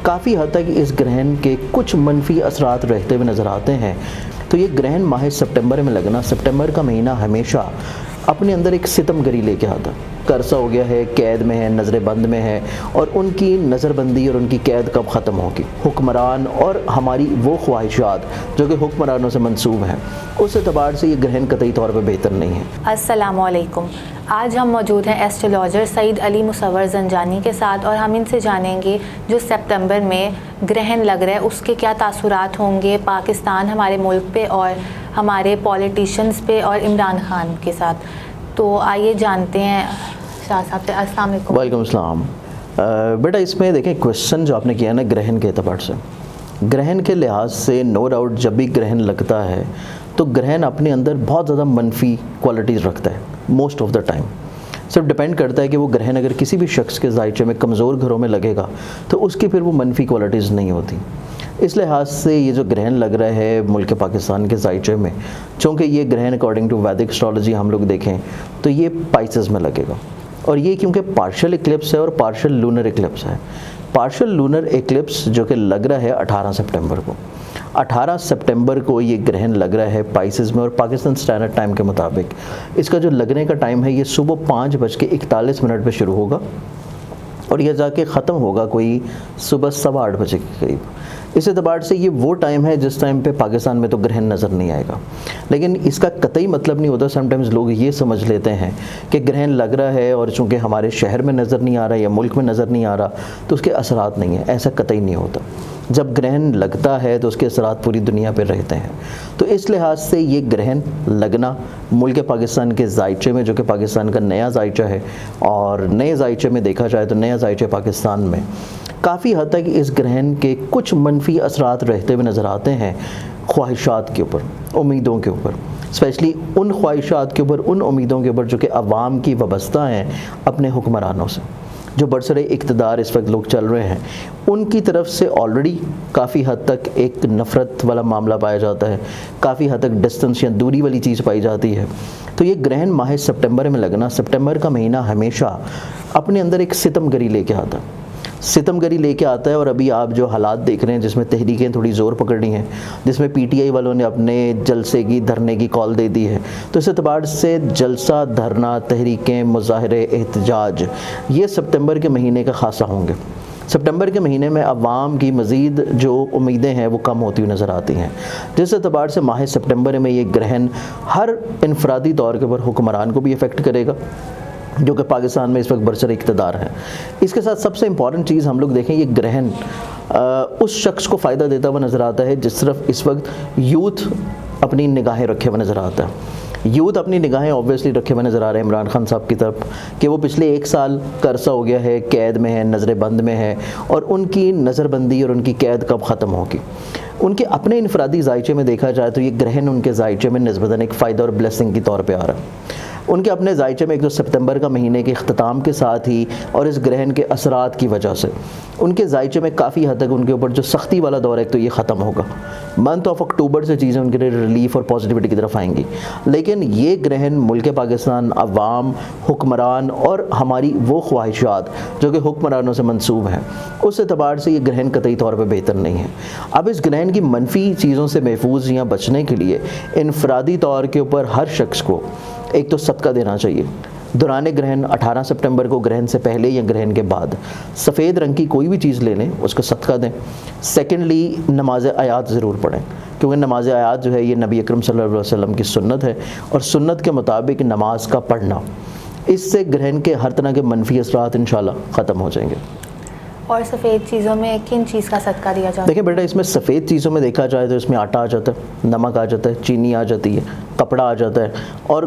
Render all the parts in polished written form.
काफ़ी हद तक इस ग्रहण के कुछ मनफी असरात रहते हुए नज़र आते हैं। तो ये ग्रहण माह सितंबर में लगना, सितंबर का महीना हमेशा अपने अंदर एक सितमगरी लेके आता है। करसा हो गया है, कैद में है, नज़र बंद में है, और उनकी नज़रबंदी और उनकी कैद कब ख़त्म होगी। हुक्मरान और हमारी वो ख्वाहिशात जो कि हुक्मरानों से मंसूब हैं, उस एतबार से ये ग्रहण कतई तौर पर बेहतर नहीं है। अस्सलामु अलैकुम। आज हम मौजूद हैं एस्ट्रोलॉजर सईद अली मुसव्वर ज़ंजानी के साथ, और हम इनसे जानेंगे जो सितंबर में ग्रहण लग रहा है उसके क्या तासुरात होंगे पाकिस्तान, हमारे मुल्क पे और हमारे पॉलिटिशियंस पे और इमरान खान के साथ। तो आइए जानते हैं शाह साहब से। अस्सलाम वालेकुम। वालेकुम अस्सलाम। बेटा, इसमें देखें क्वेश्चन जो आपने किया ना ग्रहण के एतबार से, ग्रहण के लिहाज से नो डाउट जब भी ग्रहण लगता है तो ग्रहण अपने अंदर बहुत ज़्यादा मनफी क्वालिटीज़ रखता है मोस्ट ऑफ द टाइम। सिर्फ डिपेंड करता है कि वो ग्रहण अगर किसी भी शख्स के जायचे में कमज़ोर घरों में लगेगा तो उसकी फिर वो मनफी क्वालिटीज़ नहीं होती। इस लिहाज से ये जो ग्रहण लग रहा है मुल्क पाकिस्तान के जायचे में, चूँकि ये ग्रहण अकॉर्डिंग टू वैदिक एस्ट्रोलॉजी हम लोग देखें तो ये पाइसेस में लगेगा, और ये क्योंकि पार्शियल इक्लिप्स है और पार्शियल लूनर इक्लिप्स है। पार्शियल लूनर इक्लिप्स जो कि लग रहा है 18 सितंबर को, 18 सितंबर को ये ग्रहण लग रहा है पाइसेस में, और पाकिस्तान स्टैंडर्ड टाइम के मुताबिक इसका जो लगने का टाइम है ये सुबह 5:41 पे शुरू होगा और यह जाके ख़त्म होगा कोई सुबह 8:15 बजे के करीब। इस एतबार से ये वो टाइम है जिस टाइम पे पाकिस्तान में तो ग्रहण नज़र नहीं आएगा। लेकिन इसका कतई मतलब नहीं होता, समटाइम्स लोग ये समझ लेते हैं कि ग्रहण लग रहा है और चूँकि हमारे शहर में नज़र नहीं आ रहा या मुल्क में नज़र नहीं आ रहा तो उसके असरात नहीं है। ऐसा कतई नहीं होता। जब ग्रहण लगता है तो उसके असरात पूरी दुनिया पर रहते हैं। तो इस लिहाज से ये ग्रहण लगना मुल्क पाकिस्तान के जायचे में, जो कि पाकिस्तान का नया जायचा है, और नए जायचे में देखा जाए तो नया जायचे पाकिस्तान में काफ़ी हद तक इस ग्रहण के कुछ मनफी असरात रहते हुए नज़र आते हैं ख्वाहिशात के ऊपर, उम्मीदों के ऊपर, स्पेशली उन ख्वाहिशात के ऊपर, उन उम्मीदों के ऊपर जो कि अवाम की वाबस्ता हैं अपने हुक्मरानों से। जो बरसरे इक़्तिदार इस वक्त लोग चल रहे हैं उनकी तरफ से ऑलरेडी काफ़ी हद तक एक नफ़रत वाला मामला पाया जाता है, काफ़ी हद तक डिस्टेंस या दूरी वाली चीज़ पाई जाती है। तो ये ग्रहण माह सितंबर में लगना, सितंबर का महीना हमेशा अपने अंदर एक सितमगरी लेके आता है, सितमगरी लेके आता है। और अभी आप जो हालात देख रहे हैं जिसमें तहरीकें थोड़ी ज़ोर पकड़ी हैं, जिसमें पीटीआई वालों ने अपने जलसे की, धरने की कॉल दे दी है, तो इस एतबार से जलसा, धरना, तहरीकें, मुज़ाहरे, एहतजाज ये सितंबर के महीने का खासा होंगे। सितंबर के महीने में अवाम की मज़ीद जो उम्मीदें हैं वो कम होती हुई नज़र आती हैं, जिस एतबार से माह सितंबर में ये ग्रहण हर इनफरादी तौर के ऊपर हुक्मरान को भी इफ़ेक्ट करेगा जो कि पाकिस्तान में इस वक्त बरसरे इक़्तिदार है। इसके साथ सबसे इम्पॉर्टेंट चीज़ हम लोग देखें, ये ग्रहण उस शख्स को फ़ायदा देता हुआ नज़र आता है जिस तरफ इस वक्त यूथ अपनी निगाहें रखे हुए नज़र आता है। यूथ अपनी निगाहें ऑब्वियसली रखे हुए नज़र आ रहे हैं इमरान खान साहब की तरफ कि वो पिछले 1 साल करसा हो गया है, कैद में है, नज़र बंद में है, और उनकी नज़रबंदी और उनकी कैद कब ख़त्म होगी। उनके अपने इनफरादी जायचे में देखा जाए तो ये ग्रहण उनके जायचे में निस्बतन एक फ़ायदा और ब्लेसिंग के तौर पे आ रहा है। उनके अपने जायचे में एक तो सितंबर का महीने के इख्तिताम के साथ ही और इस ग्रहण के असरात की वजह से उनके जायचे में काफ़ी हद तक उनके ऊपर जो सख्ती वाला दौर है तो ये ख़त्म होगा। मंथ ऑफ अक्टूबर से चीज़ें उनके लिए रिलीफ और पॉजिटिविटी की तरफ आएंगी। लेकिन ये ग्रहण मुल्क पाकिस्तान, अवाम, हुक्मरान और हमारी वो ख्वाहिशात जो कि हुक्मरानों से मंसूब हैं, उस एतबार से ये ग्रहण कतई तौर पर बेहतर नहीं है। अब इस ग्रहण की मनफी चीज़ों से महफूज या बचने के लिए इनफरादी तौर के ऊपर हर शख्स को एक तो सदका देना चाहिए। दौरान ग्रहण 18 सितंबर को, ग्रहण से पहले या ग्रहण के बाद, सफ़ेद रंग की कोई भी चीज़ ले लें, उसका सदका दें। सेकेंडली, नमाज आयात ज़रूर पढ़ें, क्योंकि नमाज आयात जो है ये नबी अकरम सल्लल्लाहु अलैहि वसल्लम की सुन्नत है, और सुन्नत के मुताबिक नमाज का पढ़ना, इससे ग्रहण के हर तरह के मनफी असरात इंशाल्लाह ख़त्म हो जाएंगे। और सफ़ेद चीज़ों में किन चीज़ का सदका दिया जाता है? देखिए बेटा, इसमें सफ़ेद चीज़ों में देखा जाए तो इसमें आटा आ जाता है, नमक आ जाता है, चीनी आ जाती है, कपड़ा आ जाता है और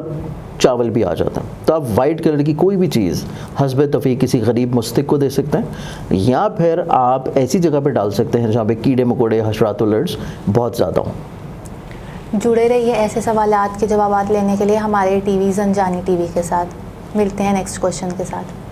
चावल भी आ जाता है। तो आप वाइट कलर की कोई भी चीज़ हस्ब तौफीक किसी गरीब मुस्तक को दे सकते हैं, या फिर आप ऐसी जगह पर डाल सकते हैं जहाँ पे कीड़े मकोड़े, हशरात और लर्ड्स बहुत ज़्यादा हों। जुड़े रहिए ऐसे सवालात के जवाब लेने के लिए हमारे टीवी ज़ंजानी टीवी के साथ। मिलते हैं नेक्स्ट क्वेश्चन के साथ।